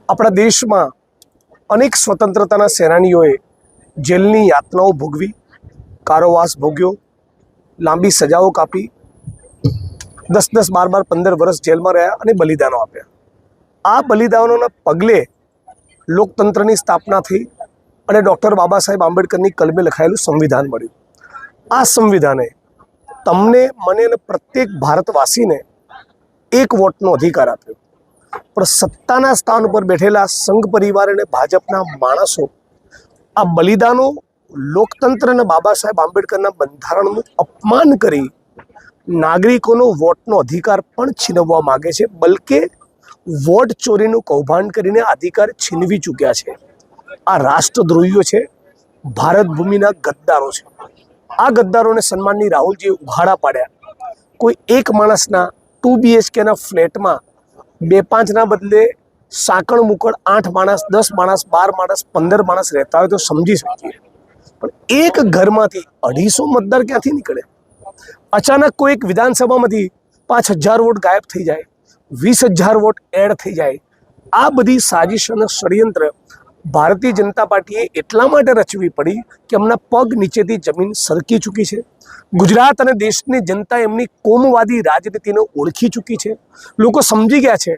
આપણા દેશમાં અનેક સ્વતંત્રતાના સેનાનીઓએ જેલની યાતનાઓ ભોગવી, કારાવાસ ભોગ્યો, લાંબી સજાઓ કાપી, 10-10, 12-12, 15 વર્ષ જેલમાં રહ્યા અને બલિદાનો આપ્યા. આ બલિદાનોના પગલે લોકતંત્રની સ્થાપના થઈ અને ડૉક્ટર બાબા સાહેબ આંબેડકરની કલમે લખાયેલું સંવિધાન મળ્યું. આ સંવિધાને તમને, મને અને પ્રત્યેક ભારતવાસીને એક વોટનો અધિકાર આપ્યો. પણ સત્તાના સ્થાન ઉપર બેઠેલા સંઘ પરિવાર અને ભાજપના માણસો આ બલિદાનો, લોકતંત્ર અને બાબા સાહેબ આંબેડકરના બંધારણનું અપમાન કરી નાગરિકોનો વોટનો અધિકાર પણ છીનવવા માગે છે, બલકે વોટ ચોરીનું કૌભાંડ કરીને અધિકાર છીનવી ચૂક્યા છે. આ રાષ્ટ્રદ્રોહીઓ છે, ભારત ભૂમિના ગદ્દારો છે. આ ગદ્દારોને સન્માનની રાહુલજીએ ઉઘાડા પાડ્યા. કોઈ એક માણસના 2 BHKના ફ્લેટમાં 2-5ના બદલે સાંકળ મુકળ 8 માણસ, 10 માણસ, 12 માણસ, 15 માણસ રહેતા હોય તો સમજી શકીએ. પણ એક ઘરમાંથી 250 મતદાર ક્યાંથી નીકળે? અચાનક કોઈ એક વિધાનસભામાંથી 5000 વોટ ગાયબ થઈ જાય, 20,000 વોટ એડ થઈ જાય. આ બધી સાજિશ અને ષડયંત્ર ભારતીય જનતા પાર્ટીએ એટલા માટે રચવી પડી કે એમના પગ નીચેથી જમીન સરકી ચૂકી છે. ગુજરાત અને દેશની જનતા એમની કોમવાદી રાજનીતિને ઓળખી ચૂકી છે. લોકો સમજી ગયા છે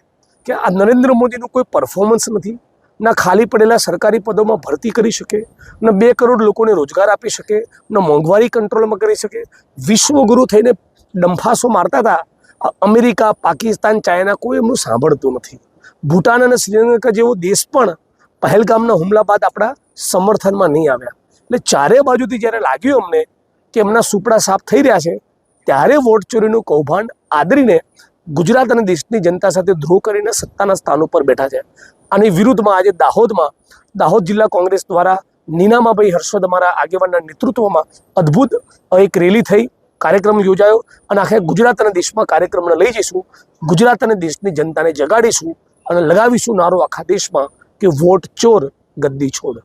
કે આ નરેન્દ્ર મોદીનું કોઈ પરફોર્મન્સ નથી, ના ખાલી પડેલા સરકારી પદોમાં ભરતી કરી શકે, ના 2 કરોડ લોકોને રોજગાર આપી શકે, ના મોંઘવારી કંટ્રોલમાં કરી શકે. વિશ્વગુરુ થઈને ડંફાસો મારતા હતા અમેરિકા, પાકિસ્તાન, ચાઇના, કોઈ એમનું સાંભળતું નથી. ભૂટાન અને શ્રીલંકા જેવો દેશ પણ પહેલગામના હુમલા બાદ આપણા સમર્થનમાં નહીં આવ્યા. એટલે ચારે બાજુથી જ્યારે લાગ્યું અમને કે એમના સુપડા સાફ થઈ રહ્યા છે, ત્યારે વોટ ચોરીનું કૌભાંડ આદરીને ગુજરાત અને દેશની જનતા સાથે ધ્રોહ કરીને સત્તાના સ્થાન ઉપર બેઠા છે. આની વિરુદ્ધમાં આજે દાહોદ જિલ્લા કોંગ્રેસ દ્વારા નીનામાભાઈ હર્ષદ અમારા આગેવાનના નેતૃત્વમાં અદ્ભુત એક રેલી થઈ, કાર્યક્રમ યોજાયો અને આખા ગુજરાત અને દેશમાં કાર્યક્રમને લઈ જઈશું. ગુજરાત અને દેશની જનતાને જગાડીશું અને લગાવીશું નારો આખા દેશમાં કે વોટ ચોર ગદ્દી છોડ.